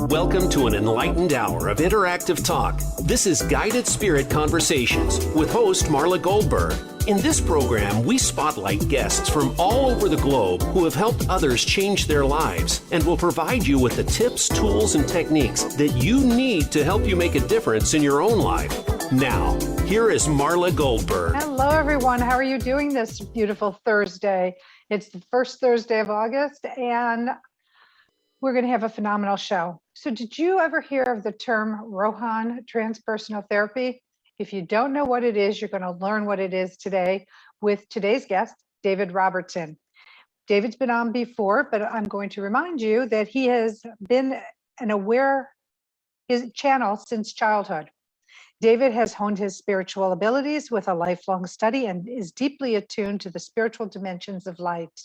Welcome to an enlightened hour of interactive talk. This is Guided Spirit Conversations with host Marla Goldberg. In this program, we spotlight guests from all over the globe who have helped others change their lives and will provide you with the tips, tools, and techniques that you need to help you make a difference in your own life. Now, here is Marla Goldberg. Hello, everyone. How are you doing this beautiful Thursday? It's the first Thursday of August, and we're going to have a phenomenal show. So did you ever hear of the term Rohan Transpersonal Therapy? If you don't know what it is, you're going to learn what it is today with today's guest, David Robertson. David's been on before, but I'm going to remind you that he has been an aware channel since childhood. David has honed his spiritual abilities with a lifelong study and is deeply attuned to the spiritual dimensions of light.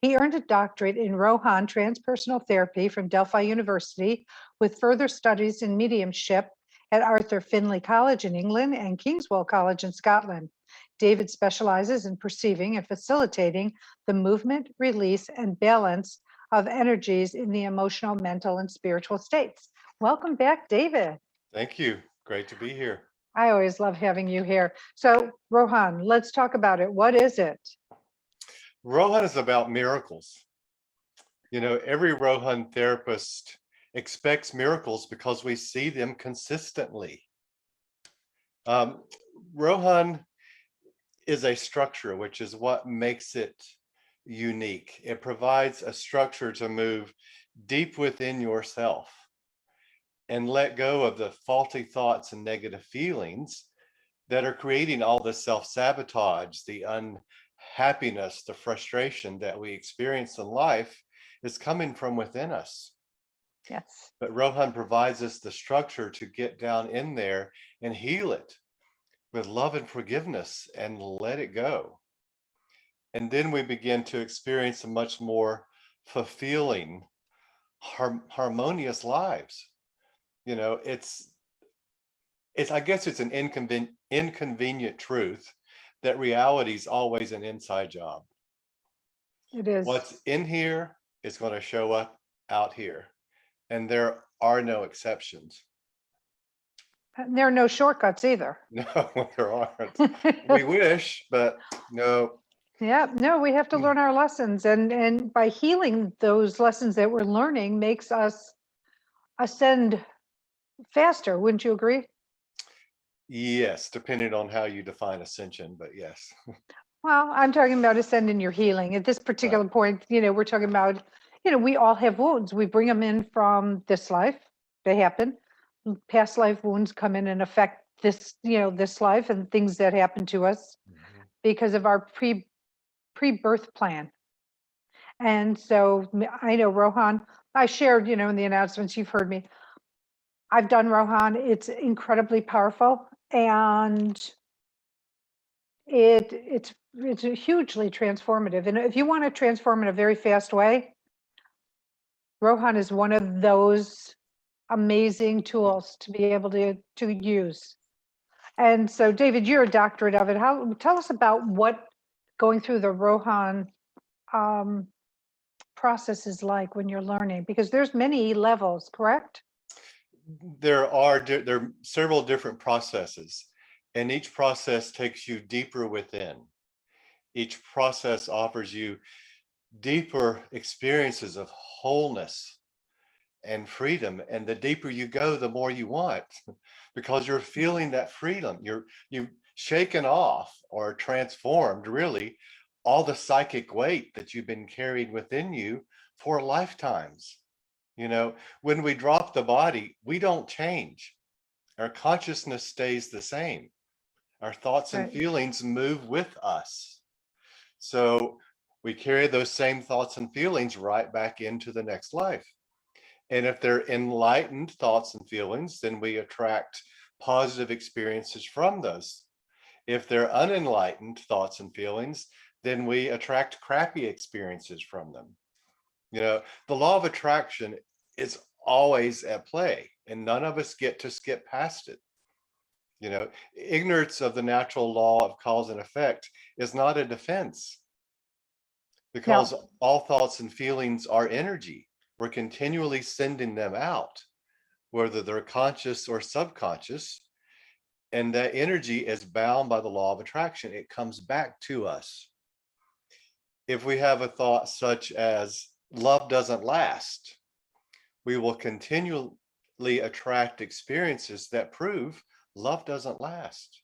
He earned a doctorate in Rohan Transpersonal Therapy from Delphi University with further studies in mediumship at Arthur Findlay College in England and Kingswell College in Scotland. David specializes in perceiving and facilitating the movement, release, and balance of energies in the emotional, mental, and spiritual states. Welcome back, David. Thank you. Great to be here. I always love having you here. So, Rohan, let's talk about it. What is it? Rohan is about miracles. You know, every Rohan therapist expects miracles because we see them consistently. Rohan is a structure, which is what makes it unique. It provides a structure to move deep within yourself and let go of the faulty thoughts and negative feelings that are creating all the self-sabotage, the unhappiness, the frustration that we experience in life is coming from within us. Yes. But Rohan provides us the structure to get down in there and heal it with love and forgiveness and let it go. And then we begin to experience a much more fulfilling, harmonious lives. You know, I guess it's an inconvenient truth that reality is always an inside job. It is. What's in here is going to show up out here. And there are no exceptions. And there are no shortcuts either. No, there aren't. We wish, but no. Yeah, no, we have to learn our lessons. And by healing those lessons that we're learning makes us ascend faster. Wouldn't you agree? Yes, depending on how you define ascension, but yes. Well, I'm talking about ascending your healing. At this particular point, we're talking about, we all have wounds. We bring them in from this life. They happen. Past life wounds come in and affect this, this life and things that happen to us because of our pre-birth plan. And so I know Rohan, I shared, in the announcements, you've heard me. I've done Rohan. It's incredibly powerful, and it's hugely transformative. And if you want to transform in a very fast way, Rohan is one of those amazing tools to be able to use. And so, David, you're a doctorate of it. Tell us about what going through the Rohan process is like when you're learning, because there's many levels, correct? There are several different processes, and each process takes you deeper within. Each process offers you deeper experiences of wholeness and freedom. And the deeper you go, the more you want, because you're feeling that freedom. You've shaken off or transformed, really, all the psychic weight that you've been carrying within you for lifetimes. When we drop the body, we don't change. Our consciousness stays the same. Our thoughts and feelings move with us. So we carry those same thoughts and feelings right back into the next life. And if they're enlightened thoughts and feelings, then we attract positive experiences from those. If they're unenlightened thoughts and feelings, then we attract crappy experiences from them. The law of attraction is always at play, and none of us get to skip past it. Ignorance of the natural law of cause and effect is not a defense. Yeah. because all thoughts and feelings are energy. We're continually sending them out, whether they're conscious or subconscious. And that energy is bound by the law of attraction. It comes back to us. If we have a thought such as love doesn't last, we will continually attract experiences that prove love doesn't last.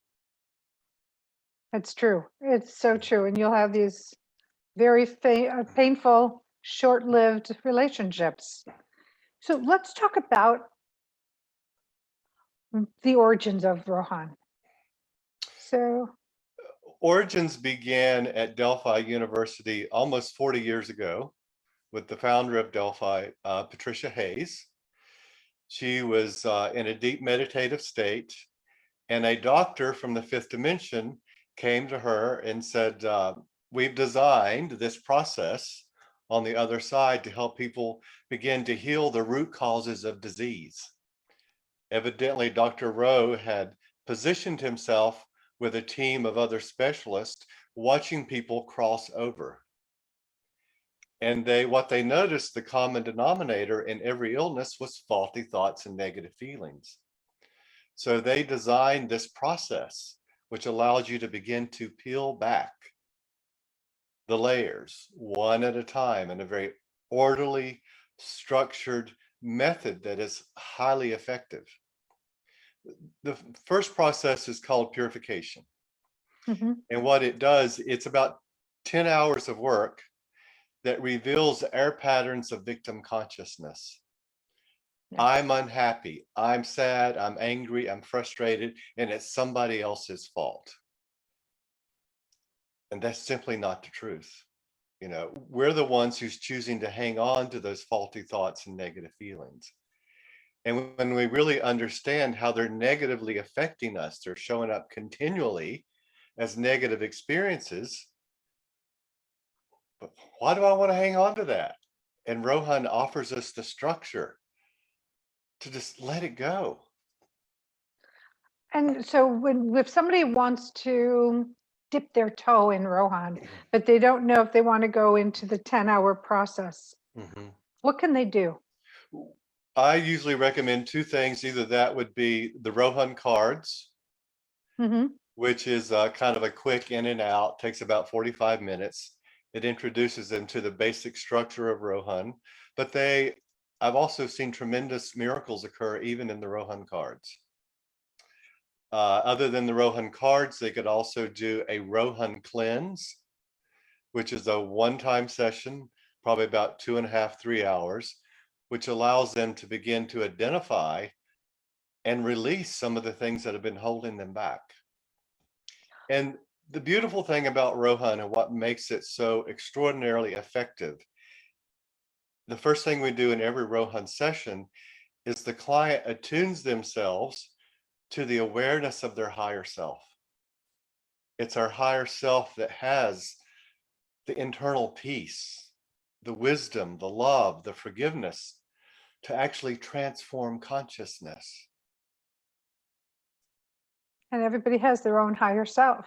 It's true. It's so true. And you'll have these very painful, short-lived relationships. So let's talk about the origins of Rohan. So, Origins began at Delphi University almost 40 years ago with the founder of Delphi, Patricia Hayes. She was in a deep meditative state, and a doctor from the fifth dimension came to her and said, we've designed this process on the other side to help people begin to heal the root causes of disease. Evidently, Dr. Ro had positioned himself with a team of other specialists watching people cross over. And what they noticed, the common denominator in every illness was faulty thoughts and negative feelings. So they designed this process, which allows you to begin to peel back the layers one at a time in a very orderly, structured method that is highly effective. The first process is called purification. And what it does, it's about 10 hours of work that reveals our patterns of victim consciousness. Yeah. I'm unhappy, I'm sad, I'm angry, I'm frustrated, and it's somebody else's fault. And that's simply not the truth. You know, we're the ones who's choosing to hang on to those faulty thoughts and negative feelings. And when we really understand how they're negatively affecting us, they're showing up continually as negative experiences. But why do I want to hang on to that? And Rohan offers us the structure to just let it go. And so if somebody wants to dip their toe in Rohan, but they don't know if they want to go into the 10-hour process, what can they do? I usually recommend two things. Either that would be the Rohan cards, which is kind of a quick in and out, takes about 45 minutes. It introduces them to the basic structure of Rohan, but I've also seen tremendous miracles occur even in the Rohan cards. Other than the Rohan cards, they could also do a Rohan Cleanse, which is a one-time session, probably about 2.5, 3 hours, which allows them to begin to identify and release some of the things that have been holding them back. And the beautiful thing about Rohan and what makes it so extraordinarily effective, the first thing we do in every Rohan session is the client attunes themselves to the awareness of their higher self. It's our higher self that has the internal peace, the wisdom, the love, the forgiveness to actually transform consciousness. And everybody has their own higher self.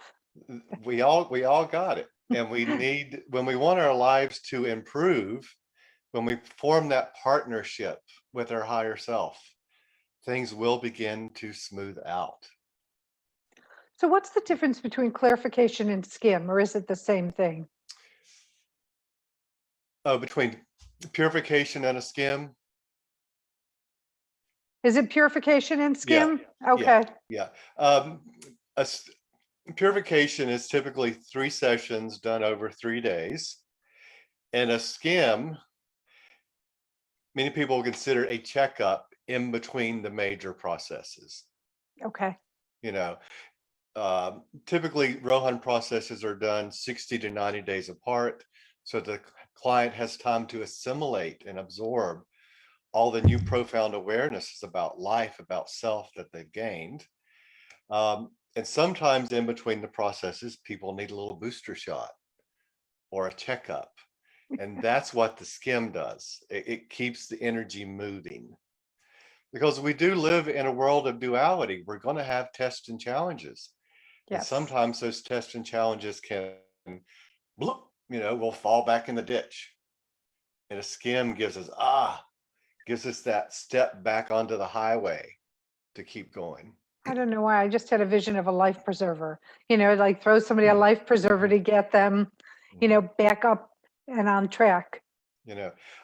We all got it. And we need, when we want our lives to improve, when we form that partnership with our higher self, things will begin to smooth out. So what's the difference between clarification and skim, or is it the same thing? Oh, between purification and a skim? Is it purification and skim? Yeah, okay. Yeah. Purification is typically 3 sessions done over 3 days. And a skim, many people consider a checkup in between the major processes. Okay. You know, typically Rohan processes are done 60 to 90 days apart, so the client has time to assimilate and absorb all the new profound awarenesses about life, about self that they've gained. And sometimes in between the processes, people need a little booster shot or a checkup. And that's what the skim does. It keeps the energy moving. Because we do live in a world of duality. We're going to have tests and challenges. Yes. And sometimes those tests and challenges can we'll fall back in the ditch. And a skim gives us that step back onto the highway to keep going. I don't know why. I just had a vision of a life preserver, like throw somebody a life preserver to get them, back up and on track.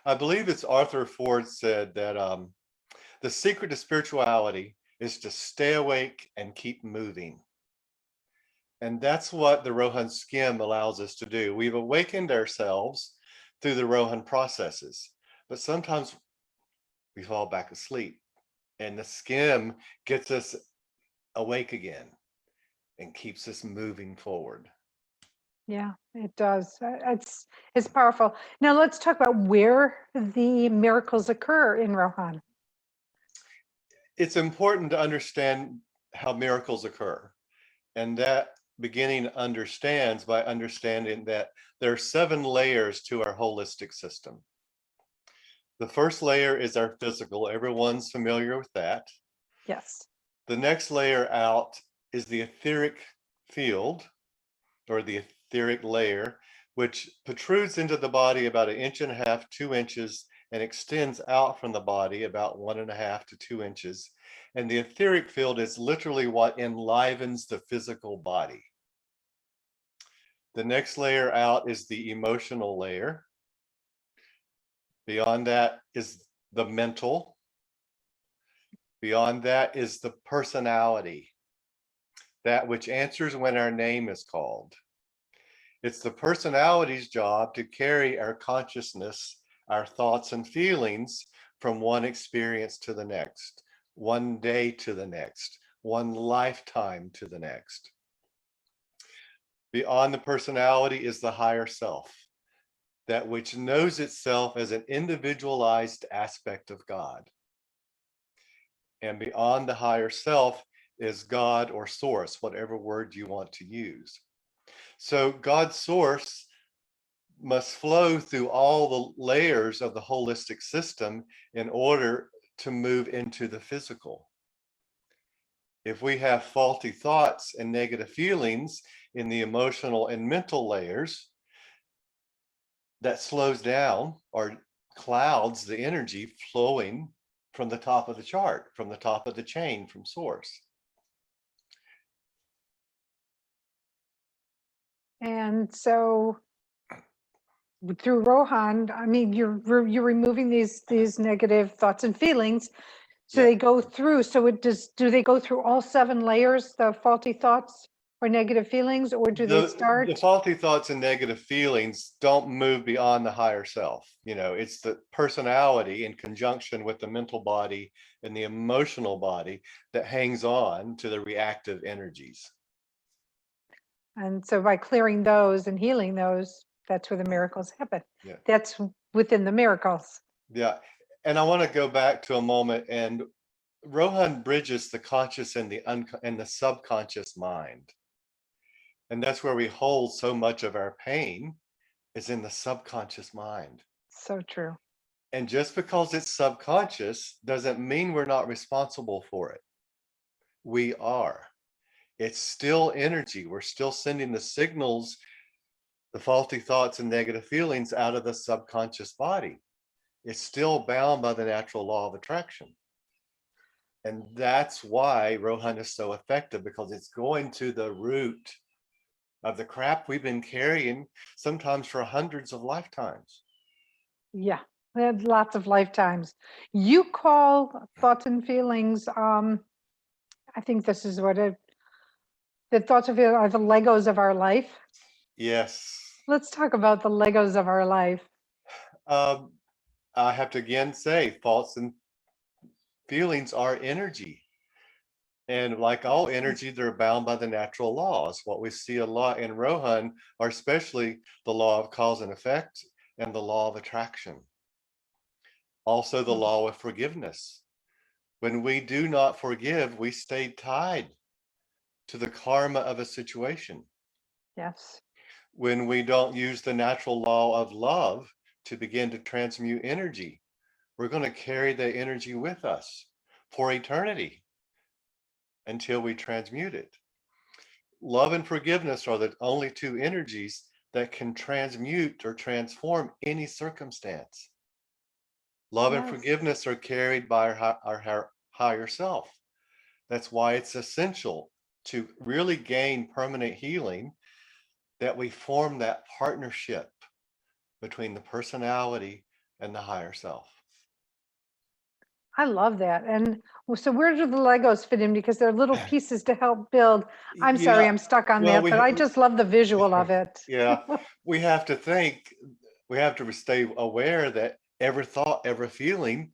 I believe it's Arthur Ford said that the secret to spirituality is to stay awake and keep moving. And that's what the Rohan skim allows us to do. We've awakened ourselves through the Rohan processes, but sometimes we fall back asleep, and the skim gets us awake again and keeps us moving forward. Yeah, it does. It's powerful. Now let's talk about where the miracles occur in Rohan. It's important to understand how miracles occur, and that beginning understands by understanding that there are 7 layers to our holistic system. The first layer is our physical. Everyone's familiar with that. Yes. The next layer out is the etheric field, or the etheric layer, which protrudes into the body about 1.5 inches, 2 inches, and extends out from the body about 1.5 to 2 inches. And the etheric field is literally what enlivens the physical body. The next layer out is the emotional layer. Beyond that is the mental. Beyond that is the personality, that which answers when our name is called. It's the personality's job to carry our consciousness, our thoughts and feelings from one experience to the next, one day to the next, one lifetime to the next. Beyond the personality is the higher self, that which knows itself as an individualized aspect of God. And beyond the higher self is God or source, whatever word you want to use. So God's source must flow through all the layers of the holistic system in order to move into the physical. If we have faulty thoughts and negative feelings in the emotional and mental layers, that slows down or clouds the energy flowing from the top of the chart, from the top of the chain, from source. And so through Rohan, I mean, you're removing these negative thoughts and feelings. So Yeah. they go through. So do they go through all 7 layers, the faulty thoughts or negative feelings, or do they start? The faulty thoughts and negative feelings don't move beyond the higher self. It's the personality in conjunction with the mental body and the emotional body that hangs on to the reactive energies. And so by clearing those and healing those, that's where the miracles happen. Yeah. That's within the miracles. Yeah. And I want to go back to a moment, and Rohan bridges the conscious and the subconscious mind. And that's where we hold so much of our pain, is in the subconscious mind. So true. And just because it's subconscious doesn't mean we're not responsible for it. We are. It's still energy. We're still sending the signals, the faulty thoughts and negative feelings, out of the subconscious body. It's still bound by the natural law of attraction. And that's why Rohan is so effective, because it's going to the root of the crap we've been carrying, sometimes for hundreds of lifetimes. Yeah, we had lots of lifetimes. You call thoughts and feelings, I think this is what the thoughts of it are the Legos of our life. Yes. Let's talk about the Legos of our life. I have to again say, thoughts and feelings are energy. And like all energy, they're bound by the natural laws. What we see a lot in Rohan are especially the law of cause and effect and the law of attraction. Also the law of forgiveness. When we do not forgive, we stay tied to the karma of a situation. Yes. When we don't use the natural law of love to begin to transmute energy, we're going to carry the energy with us for eternity until we transmute it. Love and forgiveness are the only 2 energies that can transmute or transform any circumstance. Love and Yes. forgiveness are carried by our higher self. That's why it's essential to really gain permanent healing that we form that partnership between the personality and the higher self. I love that. And so where do the Legos fit in? Because they're little pieces to help build. I'm sorry, Yeah, I'm stuck on well, that, but I just love the visual of it. yeah, we have to think, we have to stay aware that every thought, every feeling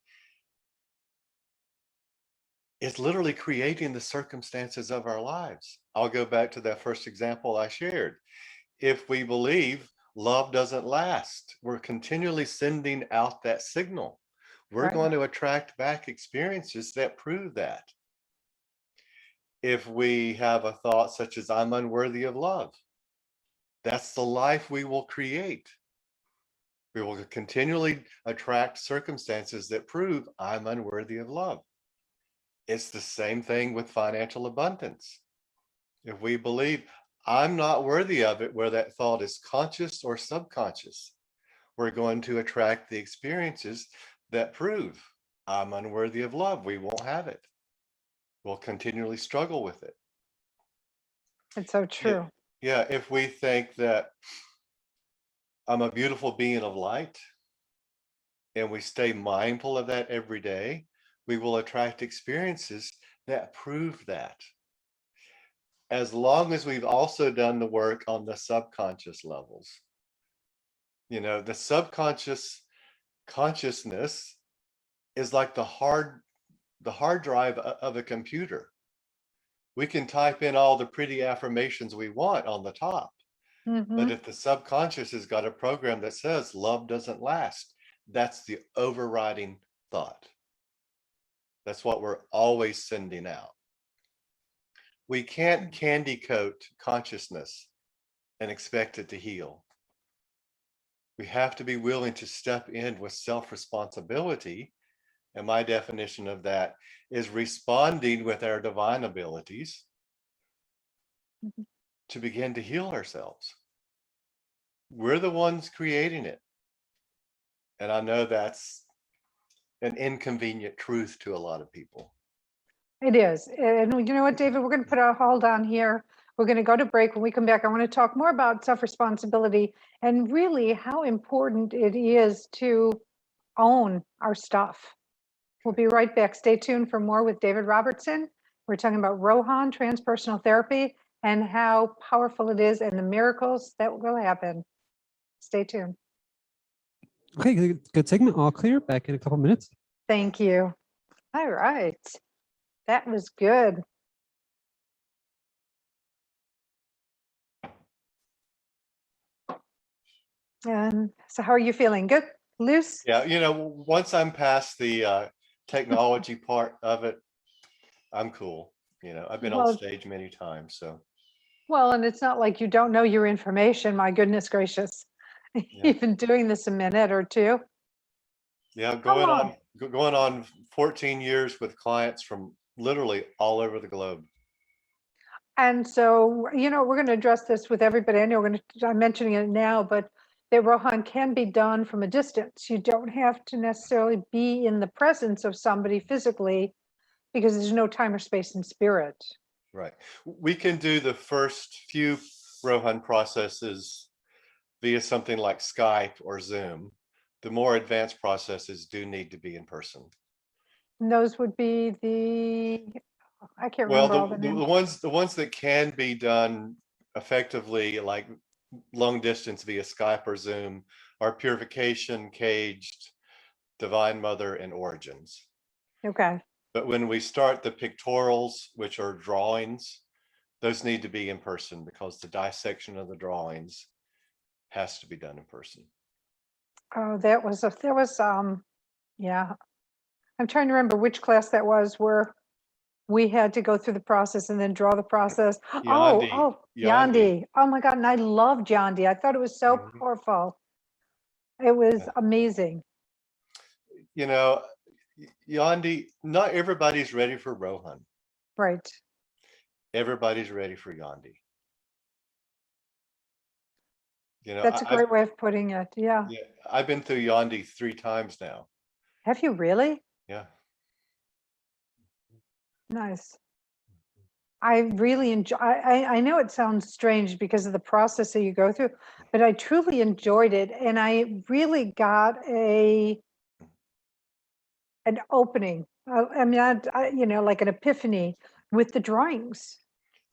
is literally creating the circumstances of our lives. I'll go back to that first example I shared. If we believe love doesn't last, we're continually sending out that signal. We're Right. going to attract back experiences that prove that. If we have a thought such as, I'm unworthy of love, that's the life we will create. We will continually attract circumstances that prove I'm unworthy of love. It's the same thing with financial abundance. If we believe I'm not worthy of it, where that thought is conscious or subconscious, we're going to attract the experiences that prove I'm unworthy of love. We won't have it. We'll continually struggle with it. It's so true. Yeah, if we think that I'm a beautiful being of light and we stay mindful of that every day, we will attract experiences that prove that. As long as we've also done the work on the subconscious levels. You know, the subconscious consciousness is like the hard drive of a computer. We can type in all the pretty affirmations we want on the top, but if the subconscious has got a program that says love doesn't last, that's the overriding thought. That's what we're always sending out. We can't candy coat consciousness and expect it to heal. We have to be willing to step in with self-responsibility. And my definition of that is responding with our divine abilities to begin to heal ourselves. We're the ones creating it. And I know that's an inconvenient truth to a lot of people. It is. And you know what, David, we're going to put a hold on here. We're going to go to break. When we come back, I want to talk more about self-responsibility and really how important it is to own our stuff. We'll be right back. Stay tuned for more with David Robertson. We're talking about Rohan Transpersonal Therapy and how powerful it is and the miracles that will happen. Stay tuned. Okay, good segment. All clear. Back in a couple minutes. Thank you. All right. That was good. And so how are you feeling? Good? Loose? Yeah, you know, once I'm past the technology part of it, I'm cool. You know, I've been on stage many times, so. Well, and it's not like you don't know your information. My goodness gracious. Yeah. You've been doing this a minute or two. Yeah, going on 14 years with clients from literally all over the globe. And so, you know, we're going to address this with everybody. I know I'm mentioning it now, but that Rohan can be done from a distance. You don't have to necessarily be in the presence of somebody physically because there's no time or space in spirit. Right. We can do the first few Rohan processes via something like Skype or Zoom. The more advanced processes do need to be in person. And those would be I can't Well, remember all the names. the ones that can be done effectively, like long distance via Skype or Zoom, are Purification, Caged, Divine Mother, and Origins. Okay. But when we start the pictorials, which are drawings, those need to be in person because the dissection of the drawings has to be done in person. Oh, yeah. I'm trying to remember which class that was where we had to go through the process and then draw the process. Yandi. Yandi. Oh my God. And I loved Yandi. I thought it was so powerful. It was amazing. You know, Yandi, not everybody's ready for Rohan. Right. Everybody's ready for Yandi. You know, That's a great way of putting it. Yeah. yeah, I've been through Yandi 3 times now. Have you really? Yeah. Nice. I really enjoy, I know it sounds strange because of the process that you go through, but I truly enjoyed it. And I really got an opening. I mean, like an epiphany with the drawings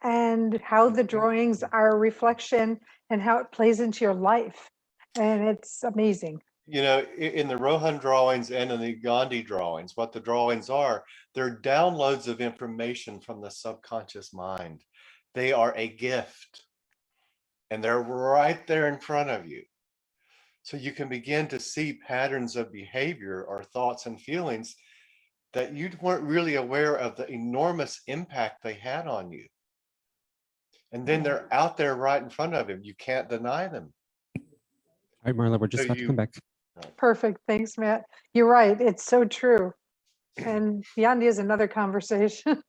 and how the drawings are a reflection and how it plays into your life. And it's amazing. You know, in the Rohan drawings and in the Gandhi drawings, what the drawings are, they're downloads of information from the subconscious mind. They are a gift, and they're right there in front of you. So you can begin to see patterns of behavior or thoughts and feelings that you weren't really aware of the enormous impact they had on you. And then they're out there right in front of him. You can't deny them. All right, Marla, we're just So about to come back. Perfect. Thanks, Matt. You're right. It's so true. And Yandi is another conversation.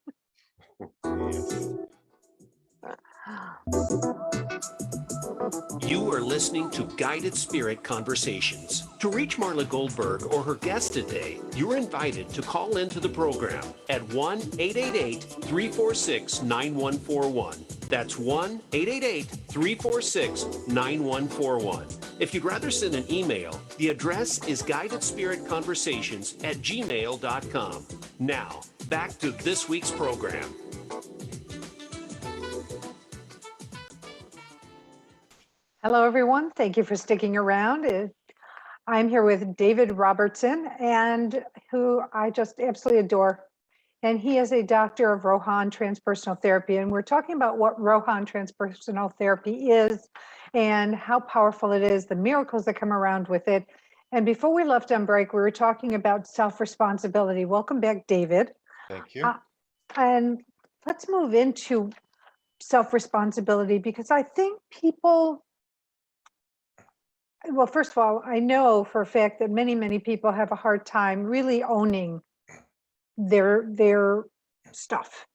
Yes. You are listening to Guided Spirit Conversations. To reach Marla Goldberg or her guest today, you're invited to call into the program at 1-888-346-9141. That's 1-888-346-9141. If you'd rather send an email, the address is guidedspiritconversations@gmail.com. Now, back to this week's program. Hello, everyone. Thank you for sticking around. I'm here with David Robertson, and who I just absolutely adore. And he is a doctor of Rohan Transpersonal Therapy. And we're talking about what Rohan Transpersonal Therapy is and how powerful it is, the miracles that come around with it. And before we left on break, we were talking about self-responsibility. Welcome back, David. Thank you. And let's move into self-responsibility, because I think people, well, first of all, I know for a fact that many people have a hard time really owning their stuff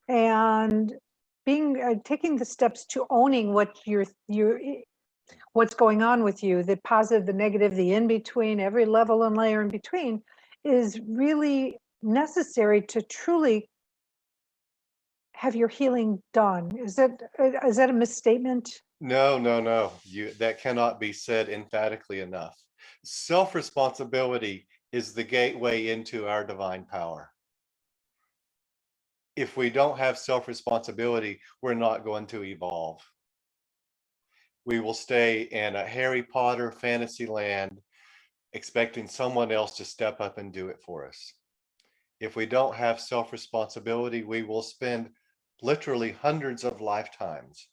and taking the steps to owning what what's going on with you, the positive, the negative, the in between, every level and layer in between, is really necessary to truly have your healing done. Is that a misstatement? No. That cannot be said emphatically enough. Self-responsibility is the gateway into our divine power. If we don't have self-responsibility, we're not going to evolve. We will stay in a Harry Potter fantasy land, expecting someone else to step up and do it for us. If we don't have self-responsibility, we will spend literally hundreds of lifetimes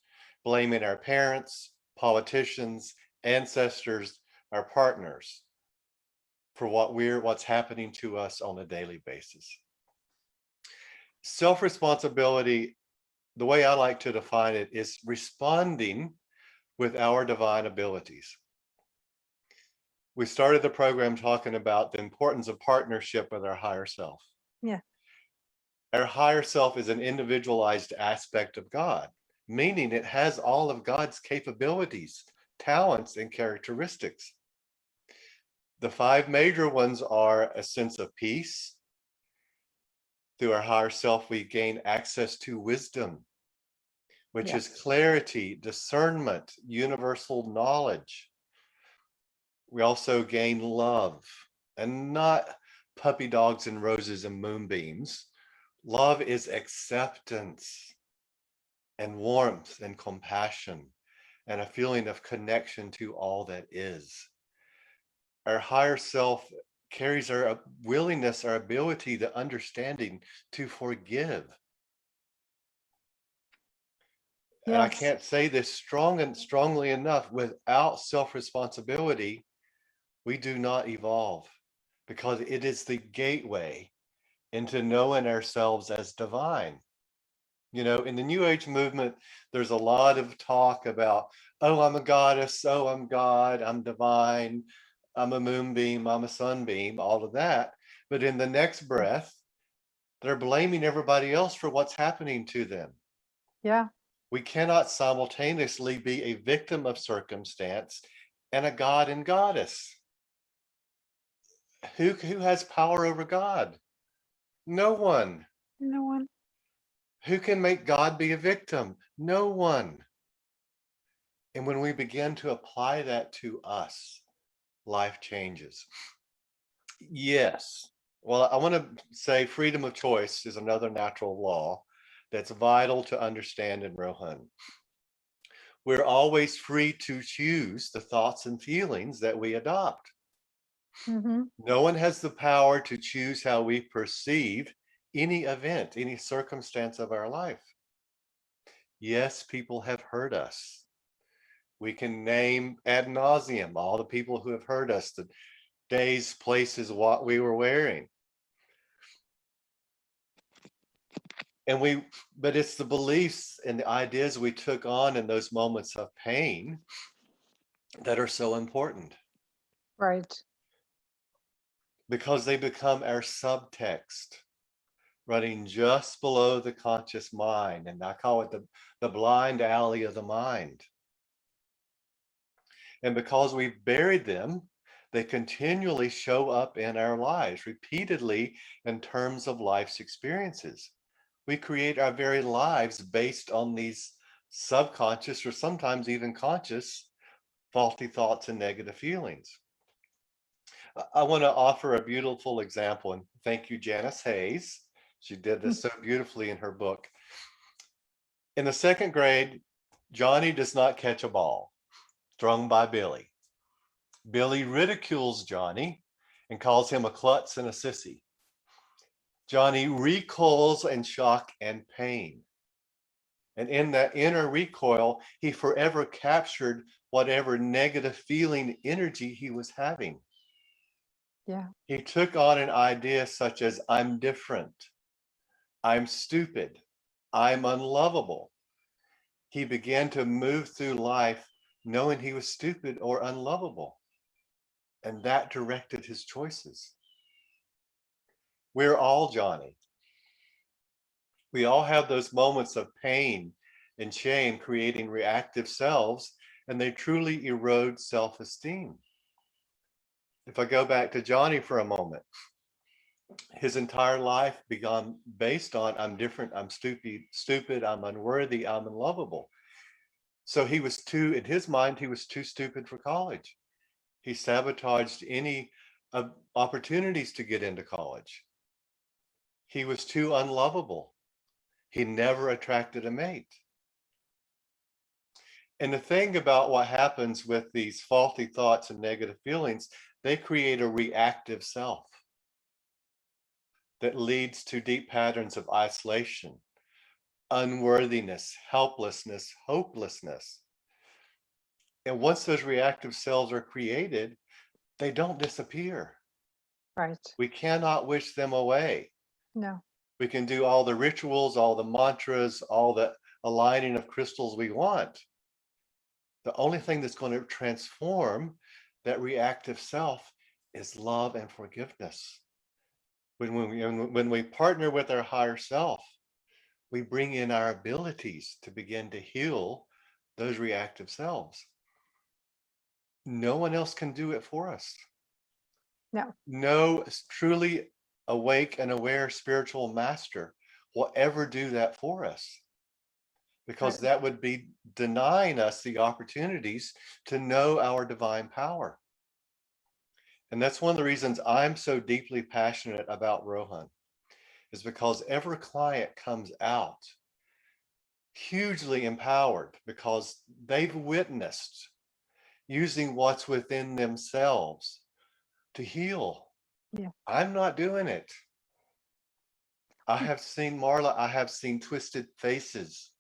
blaming our parents, politicians, ancestors, our partners for what's happening to us on a daily basis. Self-responsibility, the way I like to define it, is responding with our divine abilities. We started the program talking about the importance of partnership with our higher self. Yeah. Our higher self is an individualized aspect of God, meaning it has all of God's capabilities, talents, and characteristics. The 5 major ones are a sense of peace. Through our higher self, we gain access to wisdom, which is clarity, discernment, universal knowledge. We also gain love, and not puppy dogs and roses and moonbeams. Love is acceptance and warmth and compassion and a feeling of connection to all that is. Our higher self carries our willingness, our ability, the understanding to forgive. And I can't say this strongly enough. Without self-responsibility, we do not evolve, because it is the gateway into knowing ourselves as divine. You know, in the New Age movement, there's a lot of talk about, oh, I'm a goddess, oh, I'm God, I'm divine, I'm a moonbeam, I'm a sunbeam, all of that. But in the next breath, they're blaming everybody else for what's happening to them. Yeah. We cannot simultaneously be a victim of circumstance and a god and goddess. Who has power over God? No one. No one. Who can make God be a victim? No one. And when we begin to apply that to us, life changes. Yes. Well, I want to say freedom of choice is another natural law that's vital to understand in Rohan. We're always free to choose the thoughts and feelings that we adopt. Mm-hmm. No one has the power to choose how we perceive any event, any circumstance of our life. Yes, people have hurt us. We can name ad nauseum all the people who have hurt us, the days, places, what we were wearing. But it's the beliefs and the ideas we took on in those moments of pain that are so important, Right. because they become our subtext running just below the conscious mind. And I call it the blind alley of the mind. And because we've buried them, they continually show up in our lives repeatedly in terms of life's experiences. We create our very lives based on these subconscious or sometimes even conscious faulty thoughts and negative feelings. I want to offer a beautiful example, and thank you, Janice Hayes. She did this so beautifully in her book. In the second grade, Johnny does not catch a ball thrown by Billy. Billy ridicules Johnny and calls him a klutz and a sissy. Johnny recoils in shock and pain. And in that inner recoil, he forever captured whatever negative feeling energy he was having. Yeah. He took on an idea such as, I'm different, I'm stupid, I'm unlovable. He began to move through life knowing he was stupid or unlovable. And that directed his choices. We're all Johnny. We all have those moments of pain and shame creating reactive selves, and they truly erode self-esteem. If I go back to Johnny for a moment, his entire life began based on, I'm different, I'm stupid, I'm unworthy, I'm unlovable. So in his mind, he was too stupid for college. He sabotaged any opportunities to get into college. He was too unlovable. He never attracted a mate. And the thing about what happens with these faulty thoughts and negative feelings, they create a reactive self that leads to deep patterns of isolation, unworthiness, helplessness, hopelessness. And once those reactive selves are created, they don't disappear. Right. We cannot wish them away. No. We can do all the rituals, all the mantras, all the aligning of crystals we want. The only thing that's going to transform that reactive self is love and forgiveness. When we partner with our higher self, we bring in our abilities to begin to heal those reactive selves. No one else can do it for us. No. No truly awake and aware spiritual master will ever do that for us, because Right. that would be denying us the opportunities to know our divine power. And that's one of the reasons I'm so deeply passionate about Rohan, is because every client comes out hugely empowered because they've witnessed using what's within themselves to heal. Yeah. I'm not doing it. I have seen twisted faces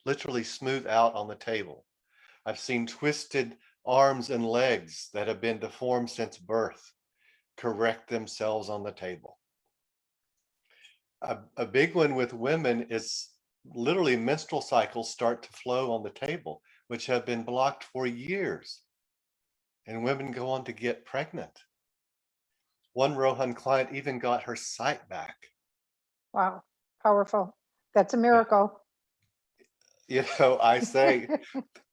literally smooth out on the table. I've seen twisted arms and legs that have been deformed since birth correct themselves on the table. A big one with women is literally menstrual cycles start to flow on the table, which have been blocked for years. And women go on to get pregnant. One Rohan client even got her sight back. Wow. Powerful. That's a Yeah. miracle. I say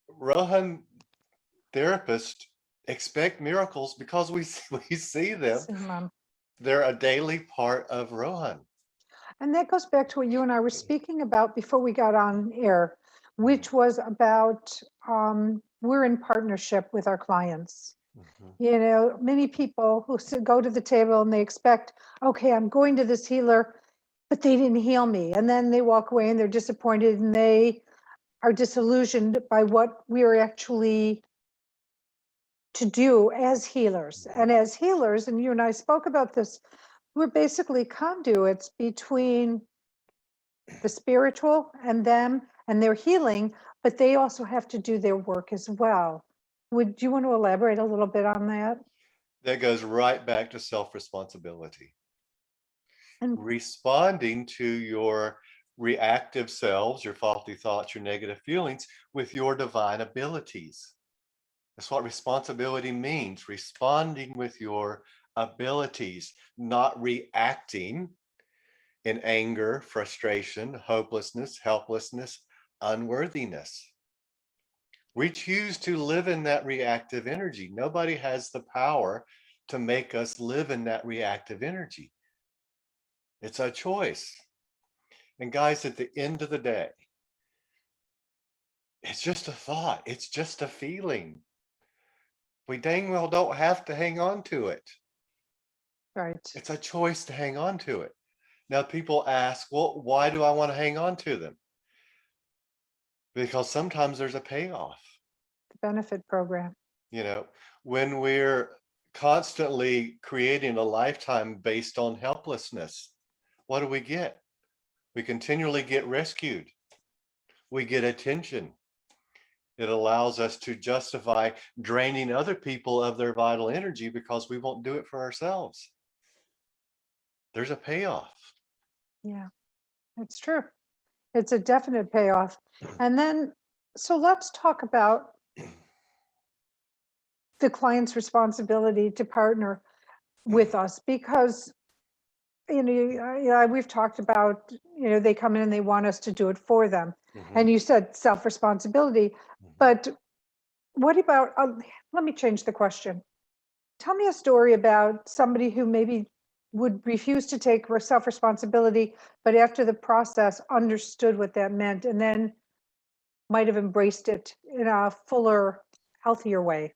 Rohan therapists expect miracles because we see them. They're a daily part of Rohan. And that goes back to what you and I were speaking about before we got on air, which was about we're in partnership with our clients. Many people who go to the table and they expect, okay, I'm going to this healer, but they didn't heal me. And then they walk away and they're disappointed and they are disillusioned by what we are actually to do as healers. And as healers, and you and I spoke about this, we're basically conduits between the spiritual and them and their healing, but they also have to do their work as well. Would you want to elaborate a little bit on that? That goes right back to self-responsibility. And responding to your reactive selves, your faulty thoughts, your negative feelings with your divine abilities. That's what responsibility means, responding with your abilities, not reacting in anger, frustration, hopelessness, helplessness, unworthiness. We choose to live in that reactive energy. Nobody has the power to make us live in that reactive energy. It's a choice. And guys, at the end of the day, it's just a thought. It's just a feeling. We dang well don't have to hang on to it. right. It's a choice to hang on to it. Now people ask, well, why do I want to hang on to them? Because sometimes there's a payoff. The benefit program. When we're constantly creating a lifetime based on helplessness, what do we get? We continually get rescued. We get attention. It allows us to justify draining other people of their vital energy because we won't do it for ourselves. There's a payoff. Yeah, it's true. It's a definite payoff. And then, so let's talk about the client's responsibility to partner with us, because we've talked about, they come in and they want us to do it for them. And you said self-responsibility, but what about, let me change the question. Tell me a story about somebody who maybe would refuse to take self-responsibility, but after the process understood what that meant and then might have embraced it in a fuller, healthier way.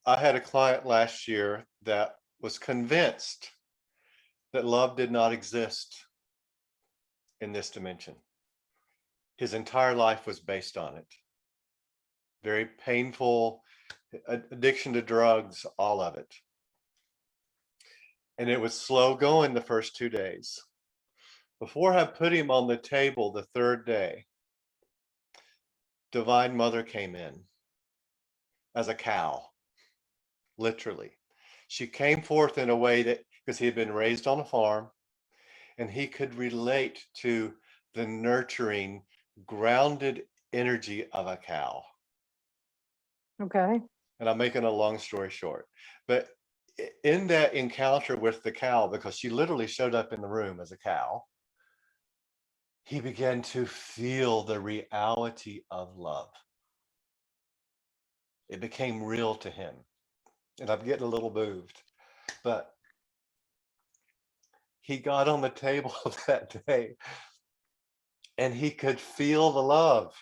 I had a client last year that was convinced that love did not exist in this dimension. His entire life was based on it. Very painful, addiction to drugs, all of it. And it was slow going the first 2 days. Before I put him on the table the third day, Divine Mother came in as a cow, literally. She came forth in a way that, because he had been raised on a farm, and he could relate to the nurturing, grounded energy of a cow. Okay. And I'm making a long story short, but in that encounter with the cow, because she literally showed up in the room as a cow, he began to feel the reality of love. It became real to him. And I'm getting a little moved, but he got on the table that day and he could feel the love,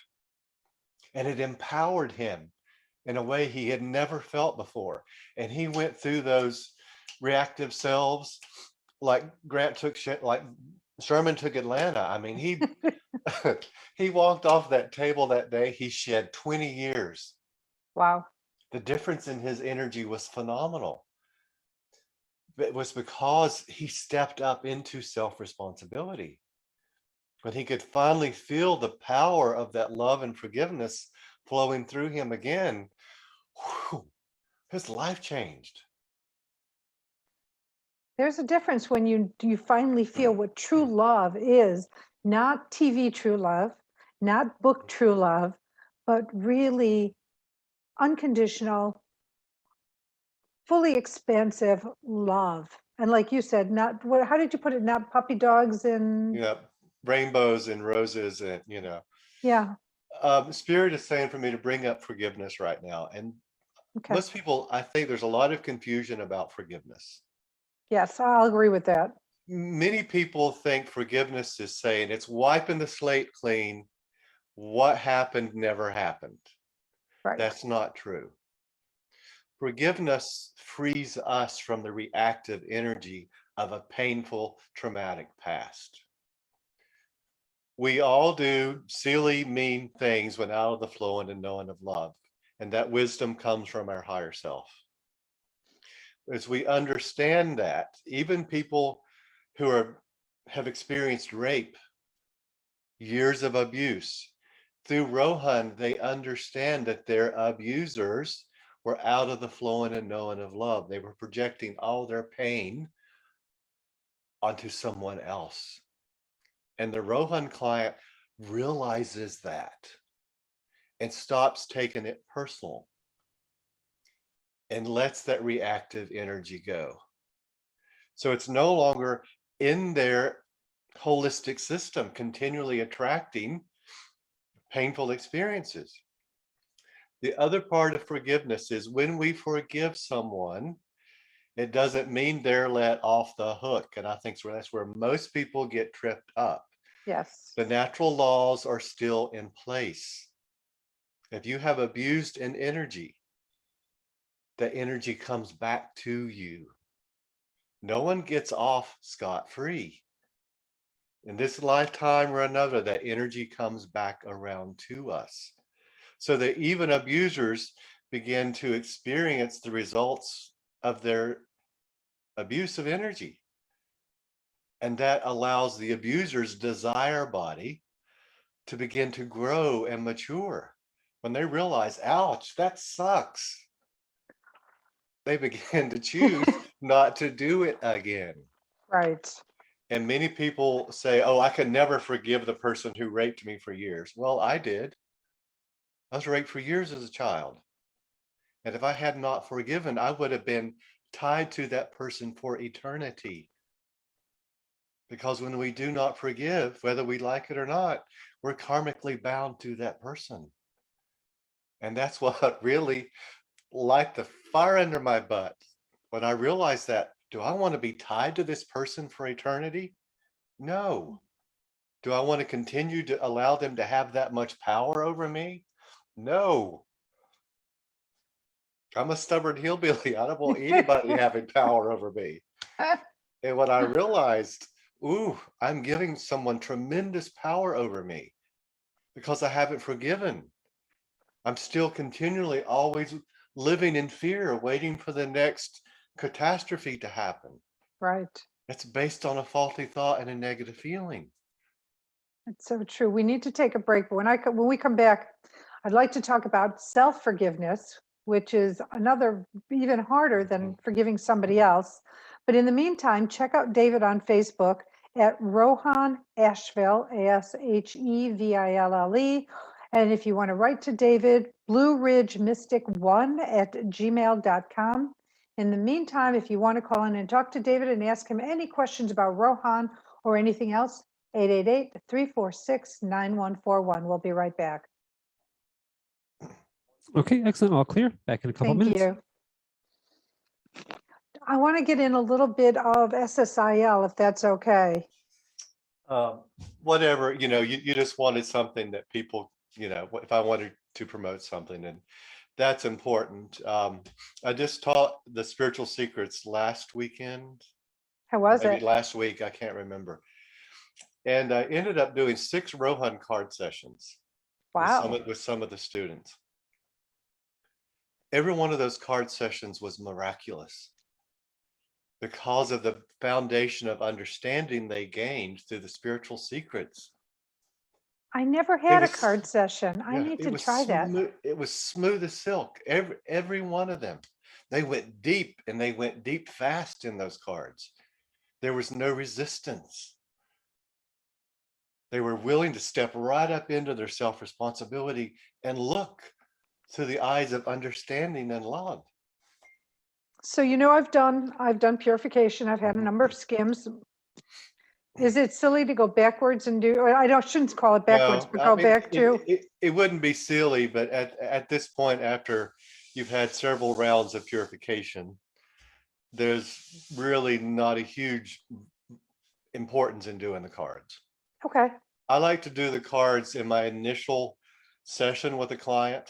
and it empowered him in a way he had never felt before. And he went through those reactive selves like Grant took shit, like Sherman took Atlanta. I mean, he walked off that table that day. He shed 20 years. Wow. The difference in his energy was phenomenal. It was because he stepped up into self-responsibility. When he could finally feel the power of that love and forgiveness flowing through him again, whew, his life changed. There's a difference when you finally feel what true love is, not TV true love, not book true love, but really unconditional, fully expansive love. And like you said, not what, how did you put it? Not puppy dogs and Yeah, rainbows and roses and, Yeah. Spirit is saying for me to bring up forgiveness right now. And Okay. most people, I think there's a lot of confusion about forgiveness. Yes, I'll agree with that. Many people think forgiveness is saying it's wiping the slate clean. What happened never happened. Right. That's not true. Forgiveness frees us from the reactive energy of a painful, traumatic past. We all do silly, mean things when out of the flowing and knowing of love. And that wisdom comes from our higher self. As we understand that, even people who have experienced rape, years of abuse, through Rohan, they understand that their abusers were out of the flowing and knowing of love. They were projecting all their pain onto someone else. And the Rohan client realizes that and stops taking it personal and lets that reactive energy go. So it's no longer in their holistic system, continually attracting painful experiences. The other part of forgiveness is when we forgive someone, it doesn't mean they're let off the hook. And I think that's where most people get tripped up. Yes. The natural laws are still in place. If you have abused an energy, the energy comes back to you. No one gets off scot-free. In this lifetime or another, that energy comes back around to us. So that even abusers begin to experience the results of their abuse of energy. And that allows the abuser's desire body to begin to grow and mature. When they realize, ouch, that sucks, they begin to choose not to do it again. Right. And many people say, oh, I could never forgive the person who raped me for years. Well, I did. I was raped for years as a child. And if I had not forgiven, I would have been tied to that person for eternity. Because when we do not forgive, whether we like it or not, we're karmically bound to that person. And that's what really light the fire under my butt. When I realized that, do I want to be tied to this person for eternity? No. Do I want to continue to allow them to have that much power over me? No. I'm a stubborn hillbilly. I don't want anybody having power over me. And when I realized, ooh, I'm giving someone tremendous power over me because I haven't forgiven. I'm still continually always living in fear, waiting for the next catastrophe to happen. Right. It's based on a faulty thought and a negative feeling. It's so true. We need to take a break. But when we come back, I'd like to talk about self-forgiveness, which is another even harder than forgiving somebody else. But in the meantime, check out David on Facebook at Rohan Asheville, Asheville. And if you want to write to David, BlueRidgeMystic1@gmail.com. In the meantime, if you want to call in and talk to David and ask him any questions about Rohan or anything else, 888-346-9141. We'll be right back. Okay, excellent. All clear. Back in a couple Thank minutes. you. I want to get in a little bit of SSIL, if that's okay. Whatever, you just wanted something that people, if I wanted to promote something, and that's important. I just taught the spiritual secrets last weekend. How was Maybe it? last week, I can't remember. And I ended up doing 6 Rohan card sessions. Wow. With some of the students. Every one of those card sessions was miraculous because of the foundation of understanding they gained through the spiritual secrets. I never had a card session. I need to try that. It was smooth as silk. Every one of them. They went deep, and they went deep fast in those cards. There was no resistance. They were willing to step right up into their self-responsibility and look through the eyes of understanding and love. So, I've done purification. I've had a number of skims. Is it silly to go backwards and do, or shouldn't call it backwards, No, but I go mean, back to? it wouldn't be silly, but at this point, after you've had several rounds of purification, there's really not a huge importance in doing the cards. Okay, I like to do the cards in my initial session with a client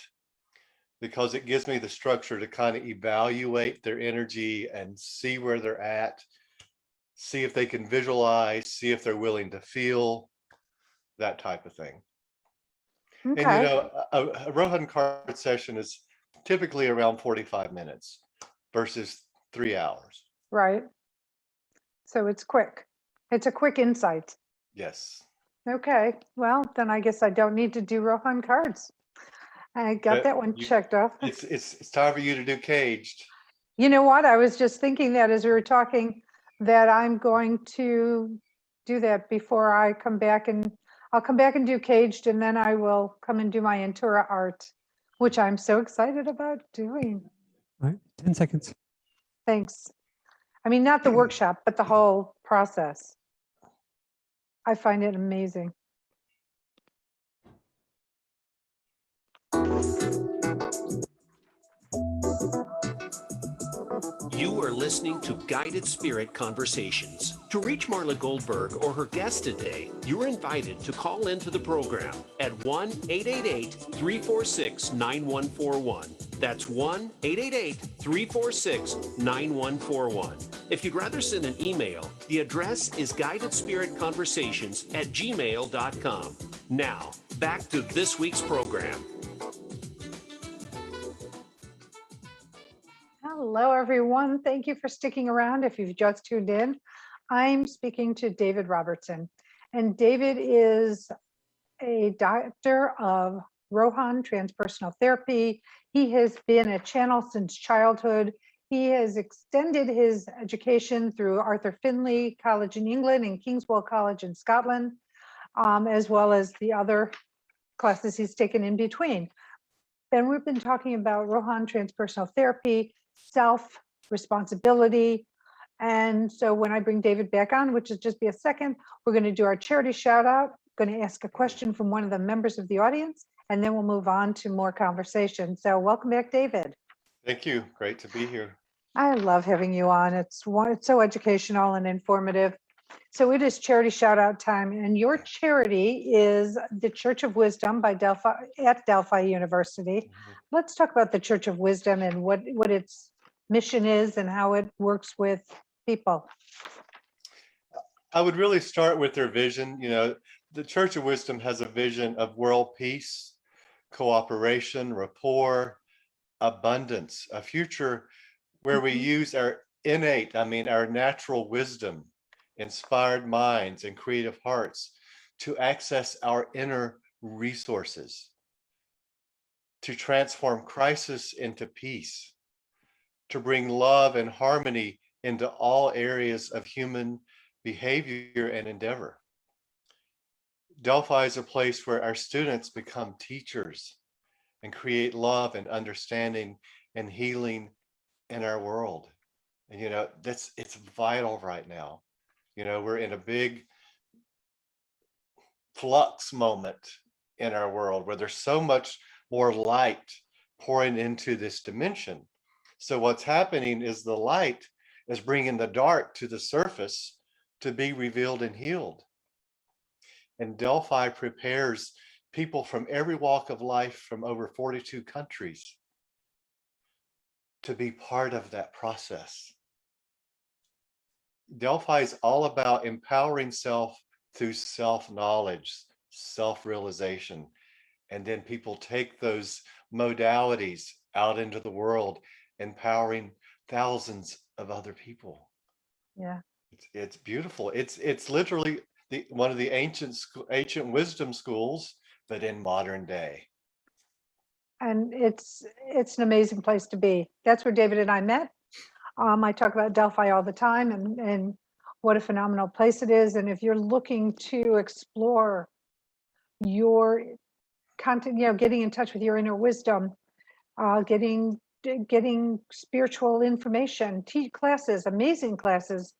because it gives me the structure to kind of evaluate their energy and see where they're at, see if they can visualize, see if they're willing to feel, that type of thing. And you okay, know, a Rohan card session is typically around 45 minutes versus 3 hours. right. So it's quick. It's a quick insight. Yes. Okay, well, then I guess I don't need to do Rohan cards. I got But that one you- checked off. It's time for you to do caged. You know what? I was just thinking that as we were talking, that I'm going to do that before I come back, and I'll come back and do caged, and then I will come and do my Intura art, which I'm so excited about doing. All right, 10 seconds. Thanks. I mean, not the workshop, but the whole process. I find it amazing. You are listening to Guided Spirit Conversations. To reach Marla Goldberg or her guest today, you're invited to call into the program at 1-888-346-9141. That's 1-888-346-9141. If you'd rather send an email, the address is guidedspiritconversations@gmail.com. Now, back to this week's program. Hello, everyone. Thank you for sticking around. If you've just tuned in, I'm speaking to David Robertson. And David is a doctor of Rohan Transpersonal Therapy. He has been a channel since childhood. He has extended his education through Arthur Findlay College in England and Kingswell College in Scotland, as well as the other classes he's taken in between. Then we've been talking about Rohan Transpersonal Therapy, self-responsibility. And so when I bring David back on, which is just be a second, we're going to do our charity shout out, going to ask a question from one of the members of the audience, and then we'll move on to more conversation. So welcome back, David. Thank you. Great to be here. I love having you on. It's so educational and informative. So it is charity shout out time, and your charity is the Church of Wisdom by Delphi University. Let's talk about the Church of Wisdom and what its mission is and how it works with people. I would really start with their vision. You know, the Church of Wisdom has a vision of world peace, cooperation, rapport, abundance, a future where we use our our natural wisdom, inspired minds, and creative hearts to access our inner resources, to transform crisis into peace, to bring love and harmony into all areas of human behavior and endeavor. Delphi is a place where our students become teachers and create love and understanding and healing in our world. And you know, it's vital right now. You know, we're in a big flux moment in our world where there's so much more light pouring into this dimension. So what's happening is the light is bringing the dark to the surface to be revealed and healed. And Delphi prepares people from every walk of life from over 42 countries to be part of that process. Delphi is all about empowering self through self-knowledge, self-realization. And then people take those modalities out into the world, empowering thousands of other people. Yeah. It's beautiful. It's literally one of the ancient wisdom schools, but in modern day. And it's an amazing place to be. That's where David and I met. I talk about Delphi all the time and what a phenomenal place it is. And if you're looking to explore your content, you know, getting in touch with your inner wisdom, getting spiritual information, teach classes, amazing classes,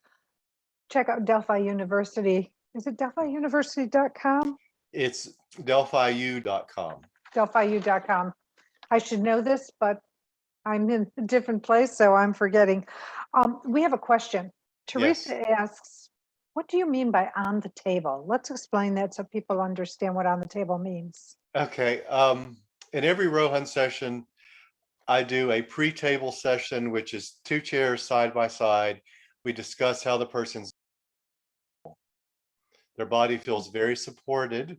check out Delphi University. Is it delphiuniversity.com? It's delphiu.com. delphiu.com. I should know this, but I'm in a different place, so I'm forgetting. We have a question. Teresa asks, what do you mean by on the table? Let's explain that so people understand what on the table means. Okay. In every Rohan session, I do a pre-table session, which is 2 chairs side by side. We discuss how the person's their body feels very supported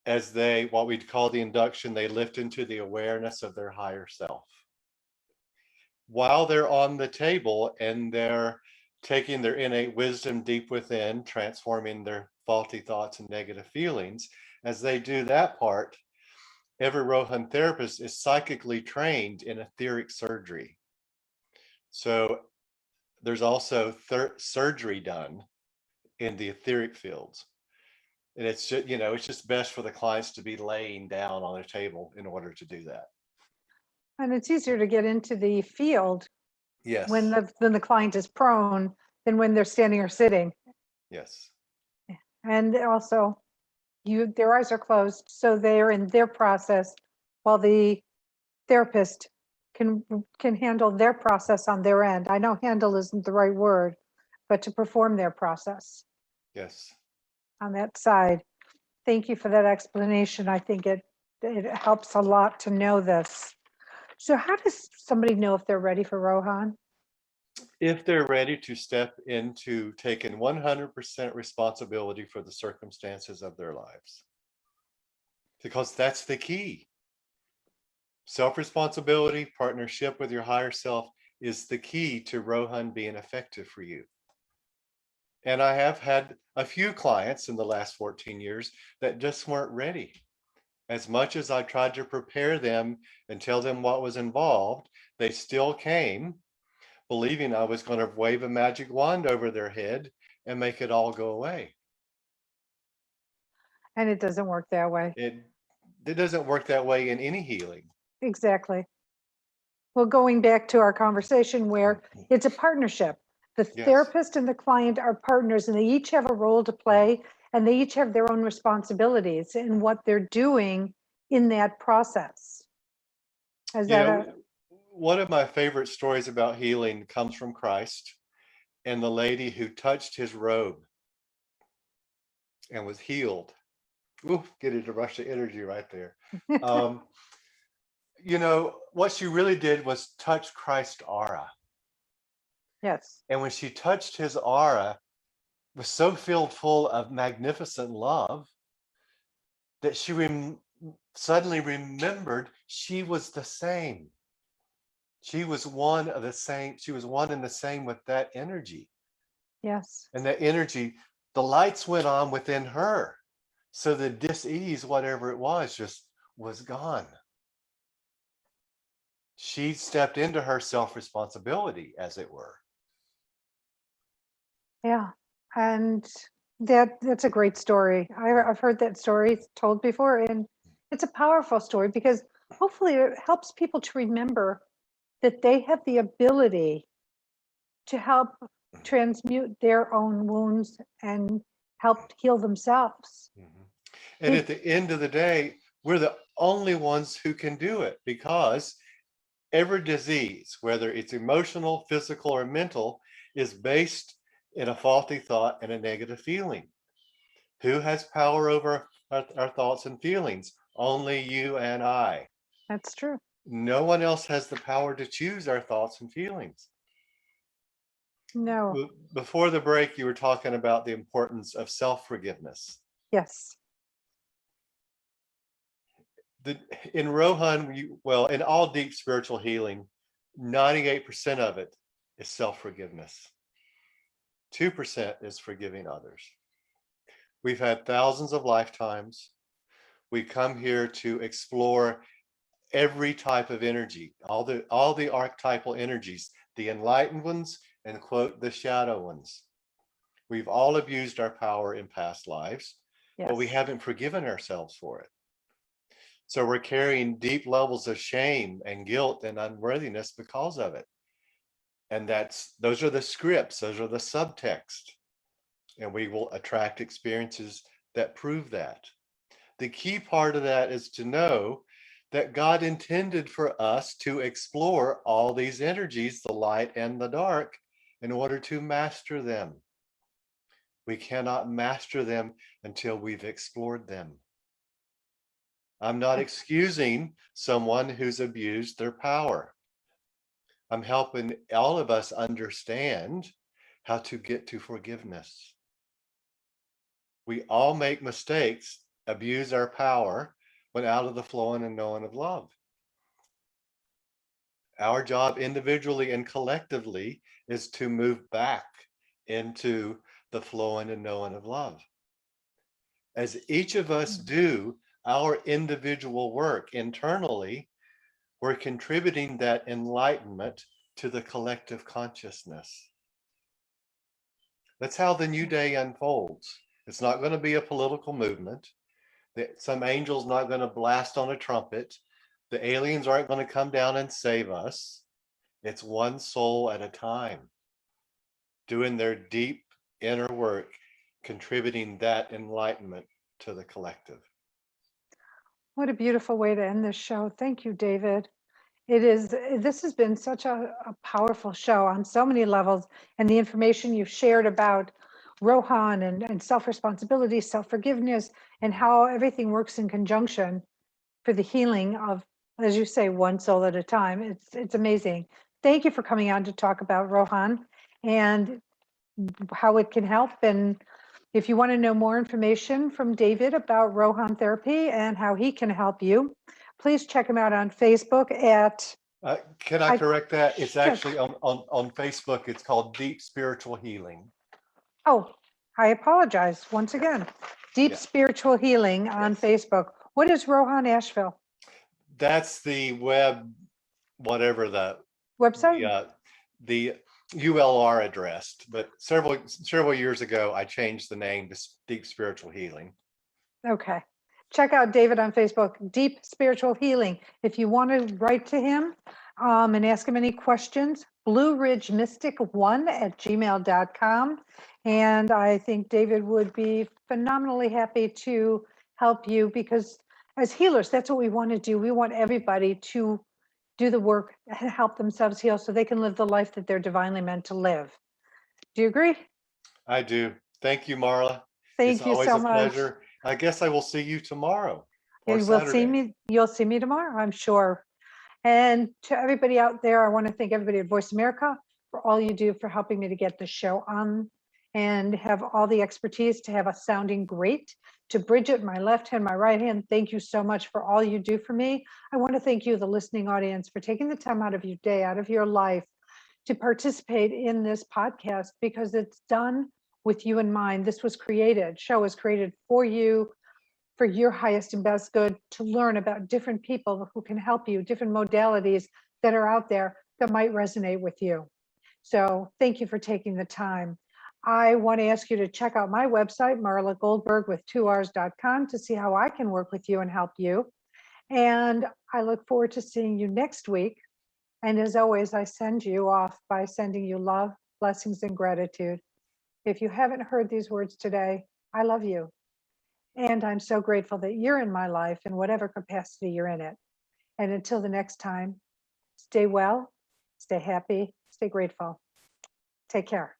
as they, what we'd call the induction, they lift into the awareness of their higher self. While they're on the table and they're taking their innate wisdom deep within, transforming their faulty thoughts and negative feelings, as they do that part, every Rohan therapist is psychically trained in etheric surgery. So there's also surgery done in the etheric fields. And it's just, it's just best for the clients to be laying down on a table in order to do that. And it's easier to get into the field Yes. when the client is prone than when they're standing or sitting. Yes. And also, their eyes are closed, so they're in their process while the therapist can handle their process on their end. I know handle isn't the right word, but to perform their process Yes. on that side. Thank you for that explanation. I think it helps a lot to know this. So how does somebody know if they're ready for Rohan? If they're ready to step into taking 100% responsibility for the circumstances of their lives. Because that's the key. Self-responsibility, partnership with your higher self is the key to Rohan being effective for you. And I have had a few clients in the last 14 years that just weren't ready. As much as I tried to prepare them and tell them what was involved, they still came believing I was going to wave a magic wand over their head and make it all go away. And it doesn't work that way. It doesn't work that way in any healing. Exactly. Well, going back to our conversation where it's a partnership. The Yes. therapist and the client are partners, and they each have a role to play, and they each have their own responsibilities in what they're doing in that process. One of my favorite stories about healing comes from Christ and the lady who touched his robe and was healed. Ooh, getting a rush of energy right there. What she really did was touch Christ's aura. Yes. And when she touched his aura, was so filled full of magnificent love that she suddenly remembered she was the same. She was one of the same. She was one and the same with that energy. Yes. And that energy, the lights went on within her. So the dis-ease, whatever it was, just was gone. She stepped into her self-responsibility, as it were. Yeah. And that's a great story. I've heard that story told before, and it's a powerful story because hopefully it helps people to remember that they have the ability to help transmute their own wounds and help heal themselves. Mm-hmm. And at the end of the day, we're the only ones who can do it, because every disease, whether it's emotional, physical, or mental, is based in a faulty thought and a negative feeling. Who has power over our thoughts and feelings? Only you and I. That's true. No one else has the power to choose our thoughts and feelings. No. Before the break, you were talking about the importance of self-forgiveness. Yes. In Rohan, in all deep spiritual healing, 98% of it is self-forgiveness. 2% is forgiving others. We've had thousands of lifetimes. We come here to explore every type of energy, all the archetypal energies, the enlightened ones and quote the shadow ones. We've all abused our power in past lives, but we haven't forgiven ourselves for it. So we're carrying deep levels of shame and guilt and unworthiness because of it. And those are the scripts, those are the subtext. and we will attract experiences that prove that. The key part of that is to know that God intended for us to explore all these energies, the light and the dark, in order to master them. We cannot master them until we've explored them. I'm not excusing someone who's abused their power. I'm helping all of us understand how to get to forgiveness. We all make mistakes, abuse our power when out of the flowing and knowing of love. Our job individually and collectively is to move back into the flowing and knowing of love. As each of us do our individual work internally, we're contributing that enlightenment to the collective consciousness. That's how the new day unfolds. It's not going to be a political movement. Some angel's not going to blast on a trumpet. The aliens aren't going to come down and save us. It's one soul at a time, doing their deep inner work, contributing that enlightenment to the collective. What a beautiful way to end this show. Thank you, David. This has been such a powerful show on so many levels, and the information you've shared about Rohan and self-responsibility, self-forgiveness, and how everything works in conjunction for the healing of, as you say, one soul at a time. It's amazing. Thank you for coming on to talk about Rohan and how it can help. And if you want to know more information from David about Rohan therapy and how he can help you, please check him out on Facebook at... Can I correct that? It's actually on Facebook. It's called Deep Spiritual Healing. Oh, I apologize once again. Deep Spiritual Healing on Facebook. What is Rohan Asheville? That's the web, whatever the Website? The ULR address. But several years ago, I changed the name to Deep Spiritual Healing. Okay. Check out David on Facebook, Deep Spiritual Healing. If you want to write to him and ask him any questions, blueridgemystic1@gmail.com. And I think David would be phenomenally happy to help you, because as healers, that's what we want to do. We want everybody to do the work and help themselves heal so they can live the life that they're divinely meant to live. Do you agree? I do. Thank you, Marla. Thank you so much. It's always a pleasure. I guess I will see you tomorrow. You will see me. You'll see me tomorrow, I'm sure. And to everybody out there, I want to thank everybody at Voice America for all you do for helping me to get the show on and have all the expertise to have us sounding great. To Bridget, my left hand, my right hand, thank you so much for all you do for me. I want to thank you, the listening audience, for taking the time out of your day, out of your life, to participate in this podcast, because it's done with you in mind. This was created, show was created for you, for your highest and best good, to learn about different people who can help you, different modalities that are out there that might resonate with you. So thank you for taking the time. I want to ask you to check out my website, MarlaGoldberrg with 2Rs.com, to see how I can work with you and help you. And I look forward to seeing you next week. And as always, I send you off by sending you love, blessings, and gratitude. If you haven't heard these words today, I love you. And I'm so grateful that you're in my life in whatever capacity you're in it. And until the next time, stay well, stay happy, stay grateful. Take care.